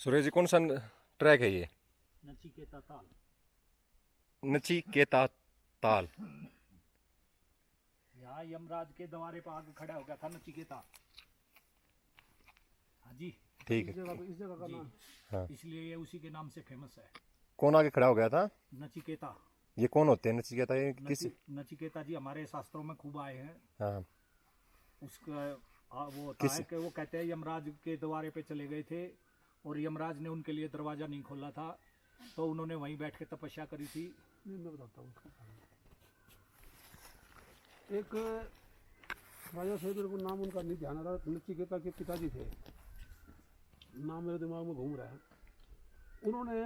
सुरेश जी कौन सा ट्रैक है ये? नचिकेता ताल। नचिकेता ताल। यहाँ यमराज के द्वारे पर आगे खड़ा हो गया था नचिकेता। हाँ जी, ठीक है। इस जगह का नाम, हाँ। इसलिए ये उसी के नाम से फेमस है। कौन आगे खड़ा हो गया था? नचिकेता। ये कौन होते हैं नचिकेता? ये किस? नचिकेता जी हमारे शास्त्रों में खूब आए हैं। हाँ। उसका वो होता है कि वो कहते हैं यमराज के द्वारे पे चले गए थे और यमराज ने उनके लिए दरवाजा नहीं खोला था, तो उन्होंने वहीं बैठ के तपस्या करी थी। मैं बताता हूँ उसका। एक राजा थे, मेरे को नाम उनका नहीं ध्यान आ रहा, नचिकेता के पिताजी थे, नाम मेरे दिमाग में घूम रहा है। उन्होंने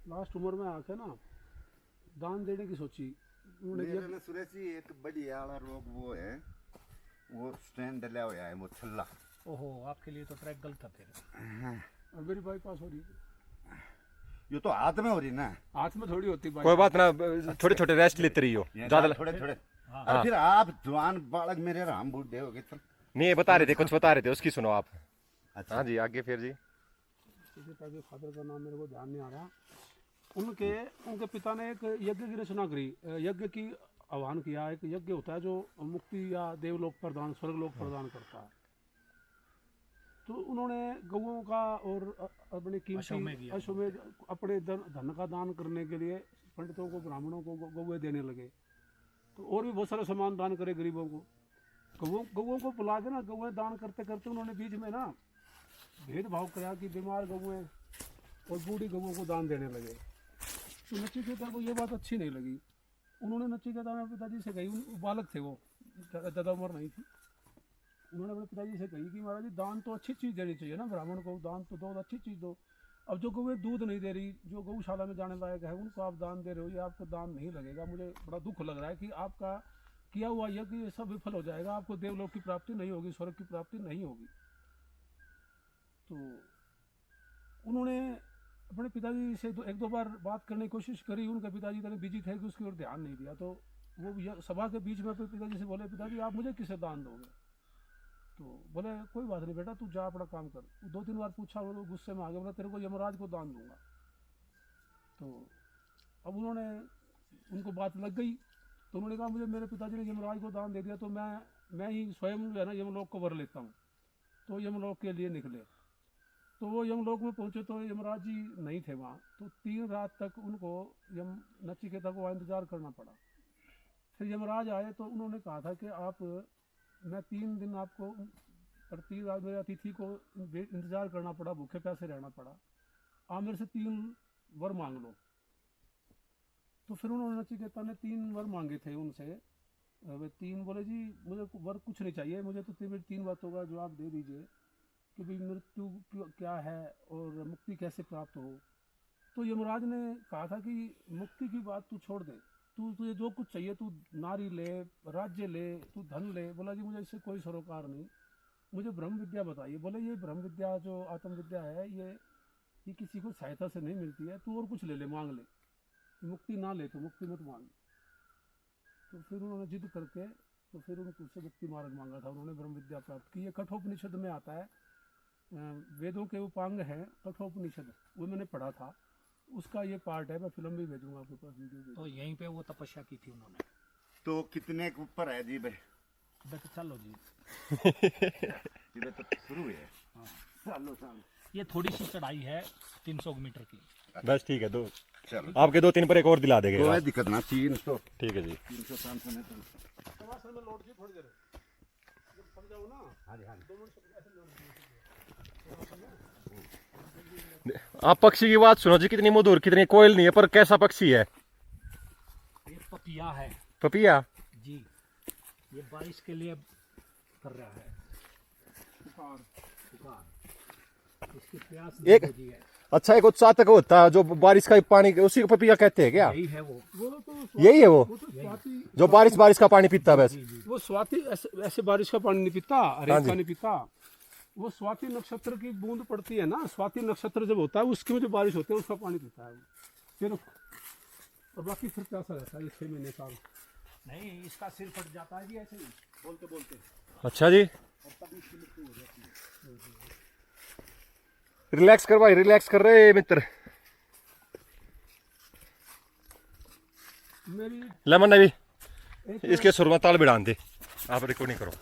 लास्ट उम्र में आके ना दान देने की सोची। उन्होंने सुरेश जी एक बड़ी आला रोग वो है, वो स्टैंड डला हुआ है, वो छल्ला। ओहो, आपके लिए तो ट्रैक गलत था फिर। और मेरी बाईपास हो रही है। ये तो हाथ में हो रही ना, हाथ में थोड़ी होती कोई बात ना, छोटे छोटे रेस्ट लेते रहियो ज्यादा। थोड़े थोड़े। हाँ। और फिर आप जवान बालक मेरे राम बूढ़े हो गए तो नहीं, बता रहे थे, कुछ बता रहे थे, उसकी सुनो आप। अच्छा। हाँ जी, आगे फिर जी। के फादर का नाम मेरे को ध्यान नहीं आ रहा। उनके पिता ने एक यज्ञ की रचना करी, यज्ञ की आह्वान किया। एक यज्ञ होता है जो मुक्ति या देवलोक प्रदान, स्वर्गलोक प्रदान करता है। तो उन्होंने गौओं का और अपने कीमती अश्वमेध अपने धन का दान करने के लिए पंडितों को, ब्राह्मणों को गौएं देने लगे। तो और भी बहुत सारे सामान दान करे गरीबों को। गौओं को बुला के ना, गौएं दान करते करते उन्होंने बीच में ना भेदभाव किया कि बीमार गौएं और बूढ़ी गौओं को दान देने लगे। तो नचिकेता को ये बात अच्छी नहीं लगी। उन्होंने नचिकेता में पिताजी से कही, बालक थे वो, ज़्यादा उम्र नहीं थी। उन्होंने अपने पिताजी से कही कि महाराज जी दान तो अच्छी चीज़ देनी चाहिए ना, ब्राह्मण को दान तो दो, अच्छी चीज़ दो। अब जो गौएं दूध नहीं दे रही, जो गौशाला में जाने लायक है, उनको आप दान दे रहे हो, ये आपको दान नहीं लगेगा। मुझे बड़ा दुख लग रहा है कि आपका किया हुआ यज्ञ ये सब विफल हो जाएगा, आपको देवलोक की प्राप्ति नहीं होगी, स्वर्ग की प्राप्ति नहीं होगी। तो उन्होंने अपने पिताजी से एक दो बार बात करने की कोशिश करी। उनके पिताजी इतने बिजी थे कि उसकी ओर ध्यान नहीं दिया। तो वो सभा के बीच में अपने पिताजी से बोले, पिताजी आप मुझे किसे दान दोगे? तो बोले कोई बात नहीं बेटा, तू जा अपना काम कर। 2-3 बार पूछा, वो तो गुस्से में आ गया, बोला तेरे को यमराज को दान दूंगा। तो अब उनको बात लग गई। तो उन्होंने कहा मुझे मेरे पिताजी ने यमराज को दान दे दिया, तो मैं ही स्वयं जो है ना यमलोक को वर लेता हूँ। तो यमलोक के लिए निकले। तो वो यमलोक में पहुँचे तो यमराज जी नहीं थे वहाँ। तो 3 रात तक उनको नचिकेता को इंतजार करना पड़ा। फिर यमराज आए तो उन्होंने कहा था कि मैं 3 दिन आपको, पर 3 रात मेरे अतिथि को इंतजार करना पड़ा, भूखे प्यासे रहना पड़ा, आप मेरे से 3 वर मांग लो। तो फिर उन्होंने नचिकेता ने 3 वर मांगे थे उनसे। वे 3 बोले जी मुझे वर कुछ नहीं चाहिए, मुझे तो 3 बातों का जवाब दे दीजिए कि भाई मृत्यु क्या है और मुक्ति कैसे प्राप्त हो। तो यमराज ने कहा था कि मुक्ति की बात तू छोड़ दे, तुझे जो कुछ चाहिए, तू नारी ले, राज्य ले, तू धन ले। बोला जी मुझे इससे कोई सरोकार नहीं, मुझे ब्रह्म विद्या बताइए। बोले ये ब्रह्म विद्या जो आत्म विद्या है, ये किसी को सहायता से नहीं मिलती है, तू और कुछ ले ले, मांग ले, मुक्ति ना ले तो मुक्ति मत मांग। तो फिर उन्होंने जिद करके तो फिर उनसे मुक्ति मार्ग मांगा था। उन्होंने ब्रह्म विद्या प्राप्त की। ये कठोपनिषद में आता है, वेदों के उपांग हैं कठोपनिषद, वो मैंने पढ़ा था, उसका ये पार्ट है। मैं फिल्म भी भेजूंगा आपके पास, वीडियो। तो यहीं पे वो तपस्या की थी उन्होंने। तो कितने के ऊपर है जी भाई? बस चलो जी। ये तो शुरू है। हाँ। चलो ये थोड़ी सी चढ़ाई है 300 मीटर की। बस ठीक है, 2 चलो आपके 2-3 पर एक और दिला देंगे। कोई दिक्कत ना, 300 ठीक है जी। 300-500 में तो में लौट जी थोड़ी देर जब समझाओ ना। हाँ जी, हाँ जी। 2 मिनट ऐसे लौट जी। आप पक्षी की बात सुनो जी, कितनी मधुर, कितनी कोयल नहीं है, पर कैसा पक्षी है? ये पपिया है पपिया जी। ये बारिश के लिए कर रहा है पुकार। इसकी प्यास एक बुझी है। अच्छा, एक उत्साहक होता है जो बारिश का पानी, उसी को पपिया कहते हैं क्या? यही है वो तो यही है वो तो स्वाति, जो बारिश का पानी पीता है बस? वो स्वाति ऐसे बारिश का पानी नहीं पीता, रेत का नहीं पीता। वो स्वाति नक्षत्र की बूंद पड़ती है ना, स्वाति नक्षत्र जब होता है उसके में जो बारिश होती है उसका पानी पीता है फिर। और बाकी फिर प्यासा रहता है 6 महीने साल। नहीं, इसका सिर फट जाता है जी ऐसे ही बोलते बोलते। अच्छा जी। और तब इसकी मृत्यु हो जाती है। रिलैक्स कर भाई, रिलैक्स कर रहे मित्र। मेरी लेमन ने भी इसके सुर में ताल बिड़ान दे, आप रिकॉर्डिंग करो।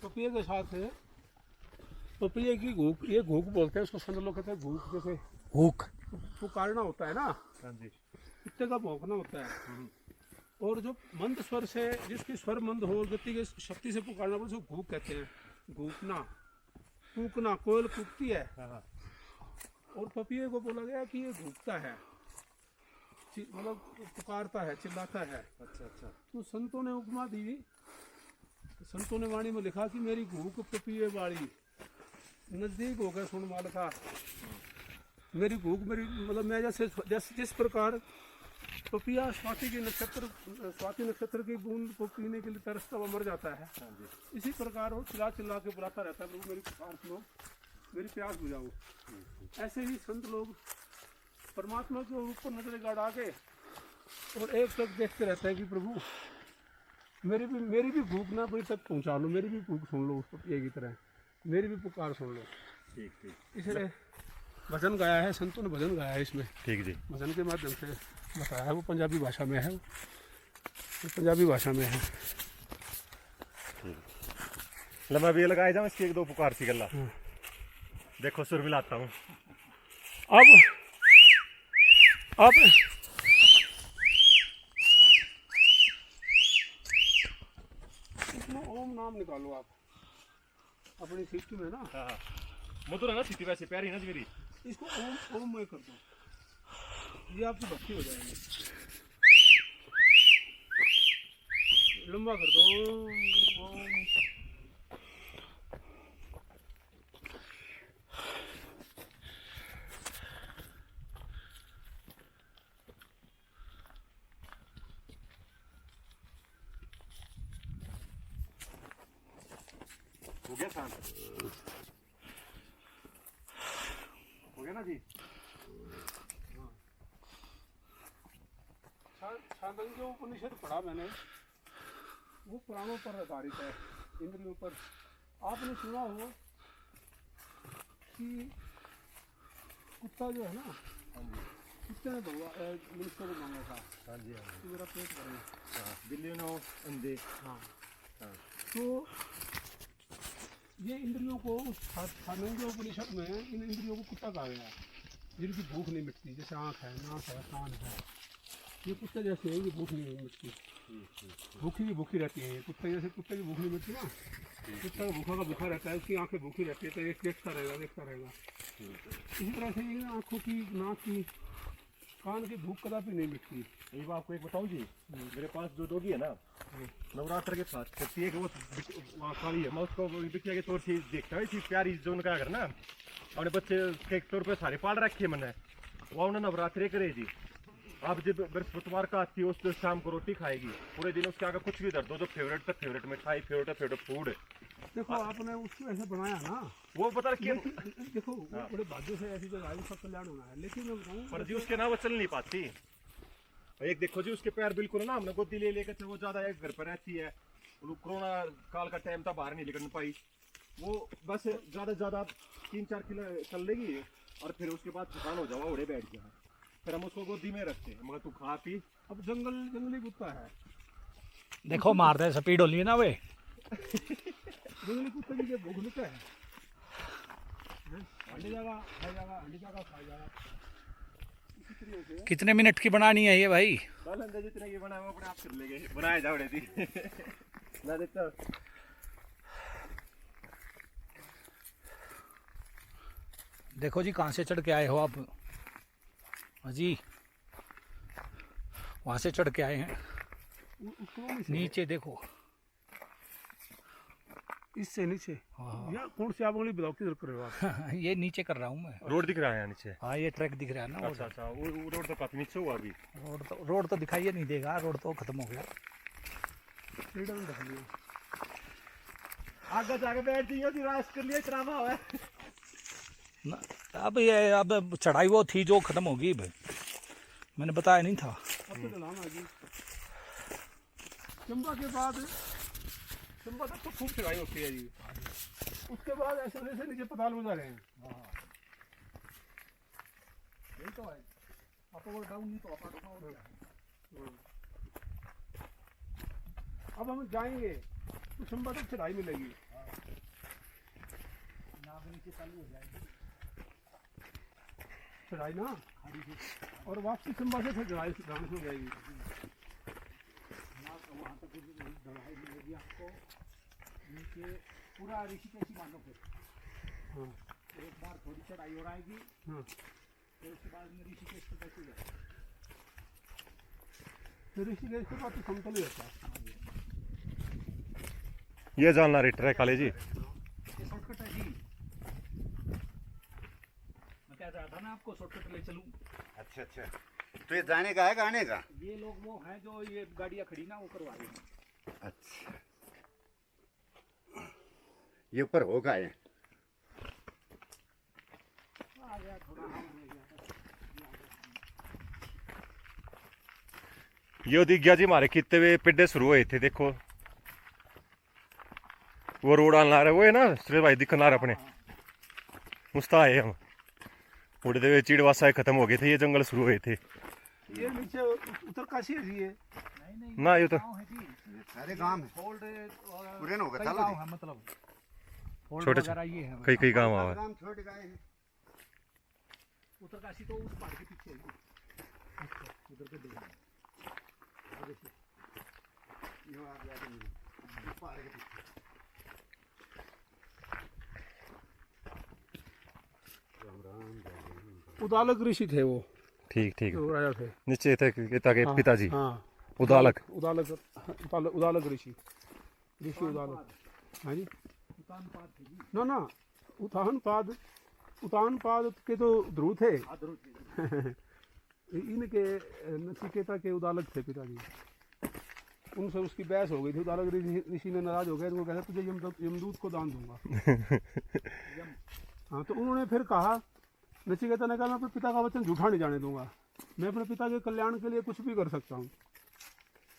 पपीए के साथ है, पपीए की घूक, ये घूक बोलते हैं उसको, संत लोग कहते हैं घूक। जैसे हुक पुकारना होता है ना, हाँ जी। कुत्ते का भौंकना होता है। और जो मंद स्वर से, जिसकी स्वर मंद हो और गति की शक्ति से पुकारना पड़े, उसको घूक कहते हैं। घूकना, कूकना, कोयल कूकती है। और पपीए को बोला गया कि ये घूकता है, मतलब पुकारता है, चिल्लाता है। अच्छा अच्छा। तो संतों ने उपमा दी, संतों ने वाणी में लिखा कि मेरी घूक पपीए वाली, नजदीक हो गया सुन मालका। मेरी भूख, मेरी मतलब मैं जैसे जिस प्रकार पपिया स्वाति नक्षत्र की बूंद को पीने के लिए तरसता हुआ मर जाता है, इसी प्रकार वो चिल्ला चिल्ला के बुलाता रहता है, प्रभु मेरी पुकार सुनो, मेरी प्यास बुझाओ। ऐसे ही संत लोग परमात्मा के ऊपर नजरें गाड़ के और एक तक देखते रहते हैं कि प्रभु मेरी भी भूख ना कोई तक पहुंचा लो, मेरी भी भूख सुन लो, उस पपिया की तरह मेरी भी पुकार सुन लो। ठीक ठीक। इसलिए भजन गाया है, संतों ने भजन गाया है इसमें। ठीक जी। भजन के माध्यम से बताया है, वो पंजाबी भाषा में है, वो पंजाबी भाषा में है। ले मैं भी ये लगाया जाऊँ इसकी एक दो पुकार सी गल्ला। देखो सुर मिलाता हूँ अब इसमें ओम नाम निकालो आप अपनी सिस्टम में ना। हाँ मधुर है ना स्थिति, वैसे प्यारी ना मेरी। इसको ओम ओम में कर दो, ये आपकी भक्ति हो जाएगी। लंबा कर दो ओम। हो गया शांत, हो गया ना जी। छांदोग्य उपनिषद पढ़ा मैंने, वो प्राणों पर आधारित है, इंद्रियों पर। आपने सुना हो कि कुत्ता जो है ना, कुत्ते ने मनुष्य को मांगा था, हाँ जी कि मेरा पेट भरे। दिल्ली नो अंधे। हाँ, तो ये इंद्रियों को छांदोग्य उपनिषद में इन इंद्रियों को कुत्ता कहा गया है, जिनकी भूख नहीं मिटती। जैसे आँख है, नाक है, कान है, ये कुत्ते जैसे है, ये भूख नहीं मिटती, भूखी रहती है। ये कुत्ते जैसे, कुत्ते की भूख नहीं मिटती ना, कुत्ता भूखा का भूखा रहता है, उसकी आंखें भूखी रहती है, तो एक देखता रहेगा। इसी तरह से ये आँखों की, नाक की, कान की भूख कदापि नहीं मिटती। ये बात आपको एक बताऊँ जी, मेरे पास जो डॉगी है ना, नवरात्र के साथ करती है कि वो काली है, मैं उसको बिटिया के तौर से देखता हूँ। इसी प्यारी जो उनका घर ना, अपने बच्चे के तौर पे सारे पाल रखे है मैंने, वो उन्हें नवरात्रे करे जी। आप जब बृहस्पतिवार का आती है, उस शाम को रोटी खाएगी, पूरे दिन उसके आगे कुछ भी दर्द हो, जो फेवरेट मिठाई, फेवरेट फूड। देखो आपने उसको ऐसे बनाया ना, वो पता है देखो वो बड़े भाग्य से ऐसी जगह आई, सब कल्याण होना है। लेकिन मैं बताऊँ, पर जी उसके ना वो चल नहीं पाती। एक देखो जी उसके पैर बिल्कुल ना, हमने गोदी ले लेकर वो ज्यादा एक घर पर रहती है, कोरोना काल का टाइम था, बाहर नहीं निकल पाई वो, बस ज्यादा से ज्यादा 3-4 किलो चल लेगी और फिर उसके बाद थकान हो जाओ, उड़े बैठ जाए, फिर हम उसको गोदी में रखते हैं, मगर तू खा पी। अब जंगली कुत्ता है, देखो मार दे स्पीड होली है ना वे। जंगली कुत्ते की जो भूख मिटा है, हंडी जाएगा, खा जाएगा। कितने मिनट की बनानी है ये भाई? जितने की बना वो अपने आप कर लेंगे, बनाए जाओ रे ना देखता। देखो जी कहाँ से चढ़ के आए हो आप? हाँ जी, वहाँ से चढ़ के आए हैं, नीचे देखो, इससे नीचे। हाँ। यार कौन सी आप उंगली बताओ, किधर कर रहे हो आप? ये नीचे कर रहा हूँ मैं। रोड दिख रहा है नीचे? हाँ ये ट्रैक दिख रहा है ना। अच्छा, वो रोड तो काफी नीचे हुआ अभी। रोड तो दिखाई नहीं देगा, रोड तो खत्म हो गया। फ्रीडम दिखा लिया। आगे जाके बैठ जाइए जी रास कर लिया ड्रामा हुआ है। ना, अब ये अब चढ़ाई वो थी जो खत्म होगी भाई, मैंने बताया नहीं था। अब तो ढलान आ गई। चंबा के बाद चंबा तक तो खूब चढ़ाई होती है जी। उसके बाद ऐसे वैसे नीचे पताल में जा रहे हैं। यही तो है, अप और डाउन नहीं तो अप डाउन हो गया। अब हम जाएंगे तो चंबा तक चढ़ाई मिलेगी। नाव नीचे चालू हो जाएगी चढ़ाई ना, और वापसी चंबा से फिर चढ़ाई डाउन हो जाएगी। नाव तो वहाँ तक चढ़ाई मिलेगी आपको नीचे पूरा ऋषिकेश ही मानो फिर। हाँ एक बार थोड़ी चढ़ाई और आएगी, हाँ, फिर उसके बाद में ऋषिकेश तो कैसे जाएगा। फिर ऋषिकेश के बाद तो समतल ही रहता है। ये जानना रे ट्रैक वाले जी। ये शॉर्टकट है जी, मैं कह रहा था ना आपको शॉर्टकट ले चलूँ। अच्छा अच्छा, तो ये जाने का है कि आने का? ये लोग वो हैं जो ये गाड़ियाँ खड़ी ना वो करवा रहे हैं। अच्छा, ये ऊपर होगा ये। आ गया थोड़ा हम रह गया था। ये दिख गया जी हमारे कितने हुए पिड्डे शुरू हुए थे, देखो वो रोड आना रहा है, वो है ना सुरेश भाई दिखना रहा अपने मुस्ता आए हम उड़ते हुए चिड़वासा खत्म हो गए थे, ये जंगल शुरू हुए थे। ये नीचे उत्तरकाशी है जी ये। नहीं ना ये तो गाँव है जी, सारे गांव है। फोल्ड पूरे ना होगा, कई चलो गाँव जी। है, मतलब फोल्ड छोटे वगैरह ये है। कई कई गाँव आवा गांव छोड़ गए हैं। उत्तरकाशी तो उस पहाड़ के पीछे है जी। उधर के देखना यो आ गया तो नहीं। पहाड़ के पीछे। उदालक ऋषि थे वो, ठीक ठीक जो राजा थे। नीचे थे पिता के हाँ, पिताजी हाँ, उदालक। उदालक उदालक ऋषि, ऋषि उदालक। हाँ जी, उतान पाद थे जी। ना ना, उतानपाद के तो ध्रुव थे। इनके नचिकेता के उदालक थे पिताजी। उनसे उसकी बहस हो गई थी, उदालक ऋषि ने नाराज हो गए, उनको कहता तुझे यमदूत को दान दूंगा। हाँ, तो उन्होंने फिर कहा, नचिकेता ने कहा मैं अपने पिता का वचन झूठा नहीं जाने दूंगा, मैं अपने पिता के कल्याण के लिए कुछ भी कर सकता हूँ।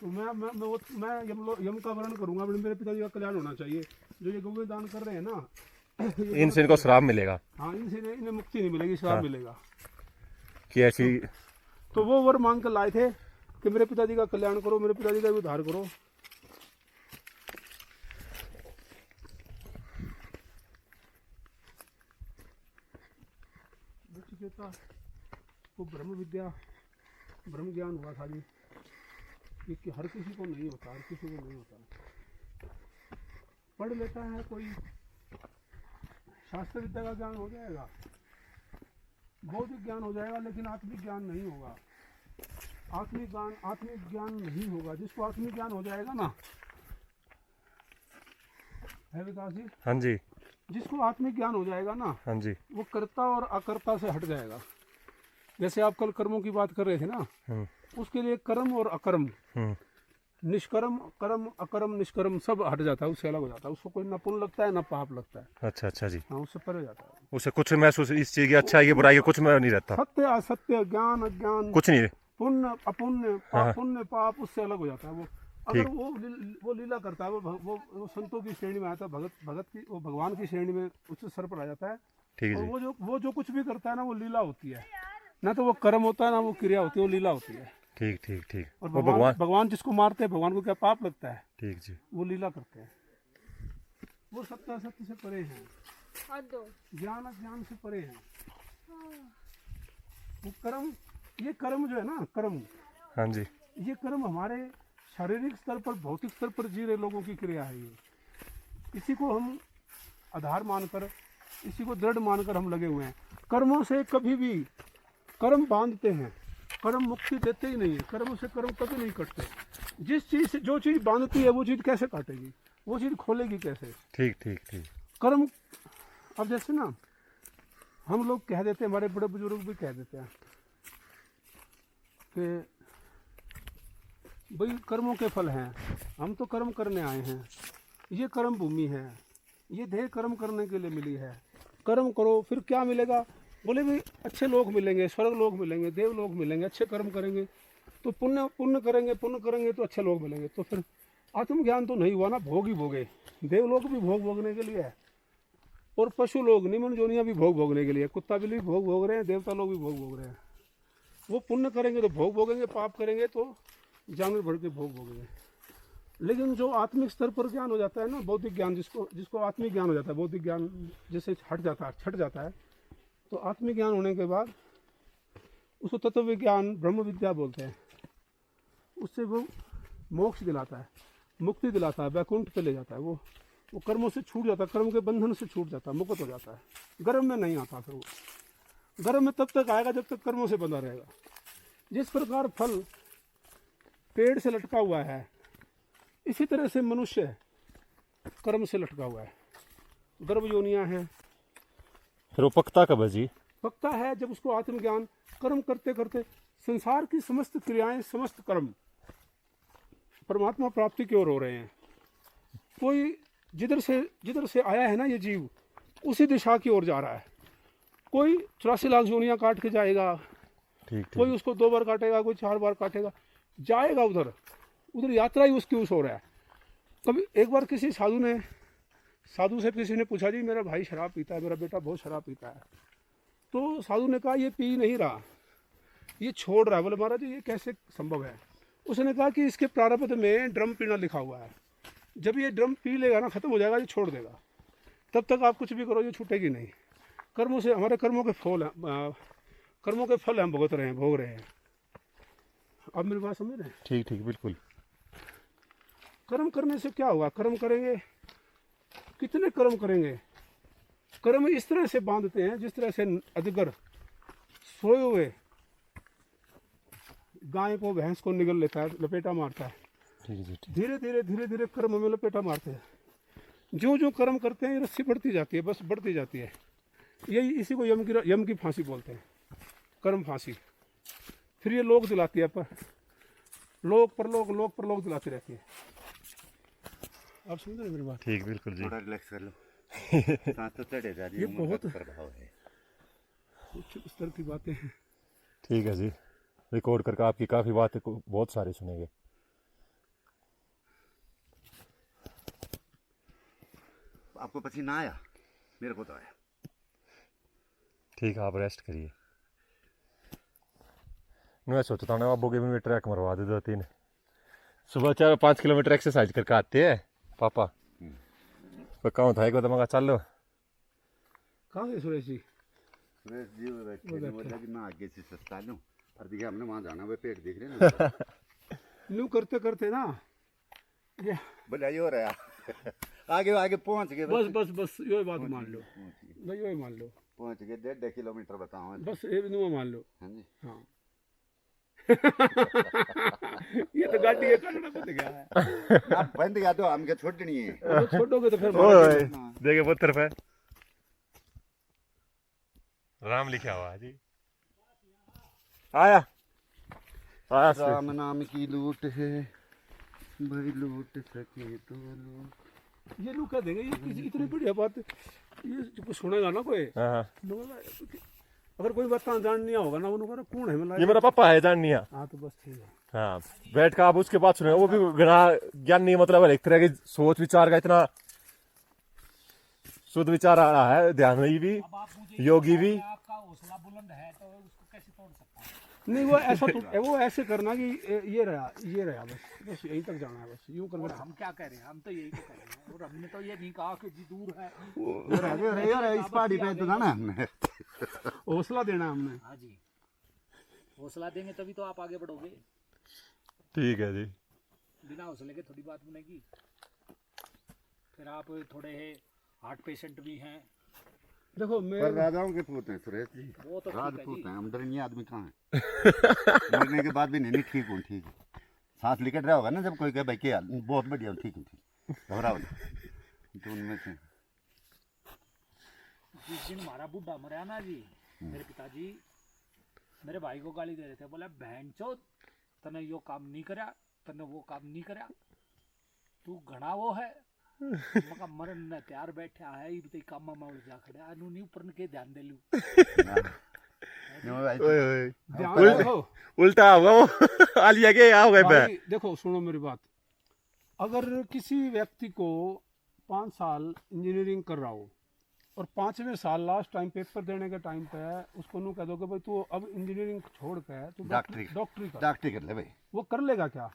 तो मैं यम का वर्ण करूंगा, मेरे पिताजी का कल्याण होना चाहिए। जो ये गौ दान कर रहे हैं ना, इनसे इनको श्राप मिलेगा। हाँ, इनसे इन्हें मुक्ति नहीं मिलेगी, श्राप हाँ। मिलेगा। कि ऐसी तो वो वर मांग कर लाए थे कि मेरे पिताजी का कल्याण करो, मेरे पिताजी का भी उद्धार करो। नचिकेता को ब्रह्म ज्ञान हुआ था जी, कि हर किसी को नहीं होता, हर किसी को नहीं होता। पढ़ लेता है कोई, शास्त्र विद्या का ज्ञान हो जाएगा, बौद्धिक ज्ञान हो जाएगा, लेकिन आत्मिक ज्ञान नहीं होगा। आत्मिक ज्ञान नहीं होगा। जिसको आत्मिक ज्ञान हो जाएगा ना, है विकास जी, हाँ जी जिसको आत्मिक ज्ञान हो जाएगा ना, हाँ जी वो कर्ता और अकर्ता से हट जाएगा। जैसे आप कल कर्मों की बात कर रहे थे ना, उसके लिए कर्म और अकर्म, निष्कर्म कर्म अकर्म निष्कर्म सब हट जाता है, उससे अलग हो जाता है। उसको कोई न पुण्य लगता है न पाप लगता है। अच्छा अच्छा जी, हाँ, उससे परे हो जाता है। उसे कुछ महसूस इस चीज की अच्छा ये बुराई कुछ में नहीं रहता, सत्य असत्य, ज्ञान अज्ञान, कुछ नहीं। पुण्य अपुण्य, हाँ। पुण्य पाप, उससे अलग हो जाता है वो। अगर वो लीला करता है, वो संतों की श्रेणी में आता है, भगत की, वो भगवान की श्रेणी में उच्च स्तर पर आ जाता है। ठीक है और जी, वो जो कुछ भी करता है ना, वो लीला होती है, ना तो वो कर्म होता है ना वो क्रिया होती है, वो लीला होती है। ठीक ठीक ठीक। और वो भगवान भगवान जिसको मारते हैं, भगवान को क्या पाप लगता है? ठीक जी, वो लीला करते हैं। वो सत्य असत्य से परे हैं, ज्ञान अज्ञान से परे हैं। वो कर्म, ये कर्म जो है ना, कर्म, हाँ जी ये कर्म हमारे शारीरिक स्तर पर, भौतिक स्तर पर जी रहे लोगों की क्रिया है। ये इसी को हम आधार मानकर, इसी को दृढ़ मानकर हम लगे हुए हैं। कर्मों से कभी भी कर्म बांधते हैं, कर्म मुक्ति देते ही नहीं है। कर्म से कर्म कभी नहीं कटते। जिस चीज़ से जो चीज़ बांधती है वो चीज़ कैसे काटेगी, वो चीज़ खोलेगी कैसे? ठीक ठीक ठीक। कर्म, अब जैसे ना हम लोग कह देते हैं, हमारे बड़े बुजुर्ग भी कह देते हैं कि भाई कर्मों के फल हैं, हम तो कर्म करने आए हैं, ये कर्म भूमि है, ये देह कर्म करने के लिए मिली है। कर्म करो, फिर क्या मिलेगा? बोले भाई अच्छे लोग मिलेंगे, स्वर्ग लोग मिलेंगे, देव लोग मिलेंगे। अच्छे कर्म करेंगे तो पुण्य करेंगे तो अच्छे लोग मिलेंगे। तो फिर आत्मज्ञान तो नहीं हुआ ना, भोग ही भोगे। देव लोग भी भोग भोगने के लिए है, और पशु लोग निम्न जोनियाँ भी भोग भोगने के लिए। कुत्ता बिल्ली भी भोग भोग रहे हैं, देवता लोग भी भोग भोग रहे हैं। वो पुण्य करेंगे तो भोग भोगेंगे, पाप करेंगे तो जानवर भर के भोग भोगेंगे। लेकिन जो आत्मिक स्तर पर ज्ञान हो जाता है ना, बौद्धिक ज्ञान, जिसको आत्मिक ज्ञान हो जाता है, बौद्धिक ज्ञान जैसे छट जाता है, तो आत्मिक ज्ञान होने के बाद उसको तत्व विज्ञान, ब्रह्म विद्या बोलते हैं। उससे वो मोक्ष दिलाता है, मुक्ति दिलाता है, वैकुंठ पे ले जाता है। वो कर्मों से छूट जाता है, कर्म के बंधन से छूट जाता है, मुक्त हो जाता है। गर्म में नहीं आता। फिर वो गर्म में तब तक आएगा जब तक कर्मों से बंधा रहेगा। जिस प्रकार फल पेड़ से लटका हुआ है, इसी तरह से मनुष्य कर्म से लटका हुआ है। गर्भ योनियां हैं। फिर वो पकता कब है जी? पकता है जब उसको आत्मज्ञान, कर्म करते करते संसार की समस्त क्रियाएं, समस्त कर्म परमात्मा प्राप्ति की ओर हो रहे हैं। कोई जिधर से आया है ना ये जीव, उसी दिशा की ओर जा रहा है। कोई 84 लाख योनियां काट के जाएगा, ठीक कोई उसको 2 बार काटेगा, कोई 4 बार काटेगा, जाएगा उधर यात्रा ही उसकी उस हो रहा है। कभी एक बार किसी साधु से किसी ने पूछा, जी मेरा भाई शराब पीता है, मेरा बेटा बहुत शराब पीता है। तो साधु ने कहा ये पी नहीं रहा, ये छोड़ रहा है। बोले महाराज ये कैसे संभव है? उसने कहा कि इसके प्रारब्ध में ड्रम पीना लिखा हुआ है। जब ये ड्रम पी लेगा ना, खत्म हो जाएगा, ये छोड़ देगा। तब तक आप कुछ भी करो, ये छूटेगी नहीं। कर्मों से, हमारे कर्मों के फल हम भोग रहे हैं। अब मेरी बात समझ रहे हैं? ठीक बिल्कुल। कर्म करने से क्या होगा? कर्म करेंगे, कितने कर्म करेंगे? कर्म इस तरह से बांधते हैं जिस तरह से अजगर सोए हुए गाय को, भैंस को निगल लेता है, लपेटा मारता है। धीरे धीरे कर्म में लपेटा मारते हैं। जो कर्म करते हैं, ये रस्सी बढ़ती जाती है, बस बढ़ती जाती है। यही इसी को यम की फांसी बोलते हैं, कर्म फांसी। फिर ये लोक दिलाती है, पर लोक परलोक दिलाती रहती है। आप समझ रहे मेरी बात? ठीक बिल्कुल जी। थोड़ा रिलैक्स कर लो। सांस तो चढ़े जा रही है, ये बहुत प्रभाव है। उच्च स्तर की बातें हैं। ठीक है जी, रिकॉर्ड करके आपकी काफ़ी बातें बहुत सारी सुनेंगे। आपको पसीना आया? मेरे को तो आया। ठीक है, आप रेस्ट करिए। मैं सोचता हूँ अबू के भी ट्रैक मरवा दे 2-3। सुबह 4-5 किलोमीटर एक्सरसाइज करके आते हैं पापा। पर कहाँ था एक बार मगा चल लो। कहाँ गए सुरेश जी? सुरेश जी वो बैठे कि ना आगे से सस्ता लूँ, और देखिए हमने वहाँ जाना, वे पेट देख रहे हैं ना। न्यू करते ना ये बोले ये हो रहा है। आगे पहुँच गए। बस यो बात मान लो भाई, यो मान लो पहुँच गए। 1.5 किलोमीटर बताओ बस, ये नुआ मान लो। हाँ जी। हाँ। ये तो गाड़ी है, करना बंद गया है। ना बंद गया तो हमके छोड़नी है। वो छोड़ोगे तो फिर देखे पुत्र पे राम लिखा हुआ है जी। आया राम नाम की लूट है, भाई लूट सके तो लूट। ये लोग कह देंगे ये इतनी बढ़िया बात, ये कुछ सुनेगा ना कोई, अगर कोई बात जाननी होगा ना, उन्होंने कौन है मतलब ये मेरा पापा है जाननी है। हाँ तो बस ठीक है। हाँ, बैठ कर आप उसके बाद सुने। वो भी घना ज्ञान नहीं, मतलब एक तरह की सोच विचार का इतना शुद्ध विचार आ रहा है, ध्यान भी, योगी भी। आपका हौसला बुलंद है तो उसको कैसे तोड़ सकता है? नहीं वो ऐसे करना कि ये रहा बस यहीं तक जाना है, बस यूं और करना। हम क्या कह रहे हैं? हम तो यही तो कह रहे हैं, और हमने तो ये नहीं कहा कि जी दूर है। इस पहाड़ी पे तो ना हमने हौसला देना हमने। हाँ जी, हौसला देंगे तभी तो आप आगे बढ़ोगे। ठीक है जी। बिना हौसले के थोड़ी बात बनेगी। फिर आप थोड़े हार्ट पेशेंट भी हैं। देखो मैं पर राजाओं के पूत हैं सुरेश जी, वो तो ठीक है राजपूत जी। हैं। हम डरनी आदमी कहाँ हैं? मरने के बाद भी नहीं ठीक हूँ, ठीक है। सांस लिकट रहा होगा ना जब कोई कहे भाई क्या बहुत बढ़िया, ठीक हूँ, ठीक, घबराओ नहीं। तो उनमें से जिस दिन हमारा बुढ़ा मरा ना जी, मेरे पिताजी मेरे भाई को गाली दे रहे थे, बोला बहन चोद तने यो काम नहीं करा, तने वो काम नहीं करा, तू घना वो है, मका मरण न तैयार बैठा है ई ते काम में उलझा खड़ा अनु नी ऊपर के ध्यान दे लू ओए ओए ध्यान रखो उल्टा होगा वो आलिया के आओ गए पे भाई देखो सुनो मेरी बात, अगर किसी व्यक्ति को 5 साल इंजीनियरिंग कर रहा हो और 5वें साल लास्ट टाइम पेपर देने के टाइम पे उसको नू कह दो कि भाई तू अब इंजीनियरिंग छोड़ के तू डॉक्टरी कर ले भाई, वो कर लेगा क्या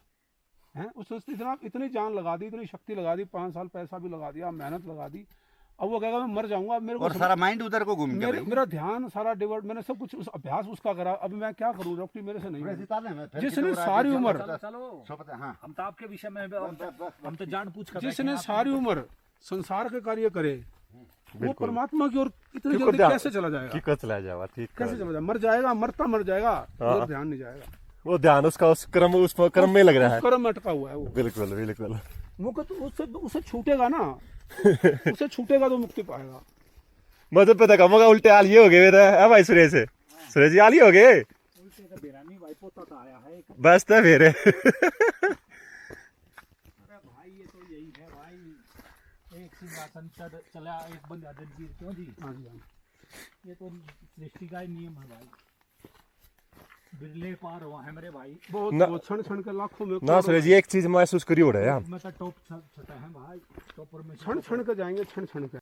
है? उसने इतनी जान लगा दी, इतनी शक्ति लगा दी, 5 साल पैसा भी लगा दिया, मेहनत लगा दी, अब वो कहेगा मैं मर जाऊंगा, अब मेरे को और सारा माइंड उधर को घूम गया भाई। मेरा ध्यान सारा डिवर्ट, मैंने सब कुछ उस अभ्यास उसका करा, अब मैं क्या करूं? डॉक्टरी मेरे से नहीं होगी। जिसने सारी उम्र चलो हाँ हम तो आपके विषय में हम तो जान पूछ कर जिसने सारी उम्र संसार के कार्य करे वो बिल्कुल। परमात्मा की ओर इतनी क्यों जल्दी ध्यान- कैसे चला जाएगा? ठीक चला जावा ठीक कैसे चला जाएगा? मर जाएगा, मरता मर जाएगा, हाँ। उधर ध्यान नहीं जाएगा। वो ध्यान उसका उस कर्म में लग रहा है। कर्म में अटका हुआ है वो। बिल्कुल बिल्कुल मुक्त उससे छूटेगा ना उससे छूटेगा तो मुक्ति पाएगा। मुझे पता कमोगा उल्टे आल ये हो गए मेरा है भाई सुरेश सुरेश जी आल ही हो गए उल्टे का बेरानी भाई पोता तो आया है बस तो फिर अरे भाई ये तो यही है भाई, एक सिंहासन चला एक बंदा जगीर क्यों जी? हाँ जी, हाँ। ये तो सृष्टि का ही नियम है भाई, बिरले पार हुआ है मेरे भाई। बहुत क्षण क्षण के लाखों में ना सुरेश जी एक चीज महसूस करी हो रहा है मैं तो टॉप छटा है भाई, टॉपर में क्षण क्षण के जाएंगे, क्षण क्षण के।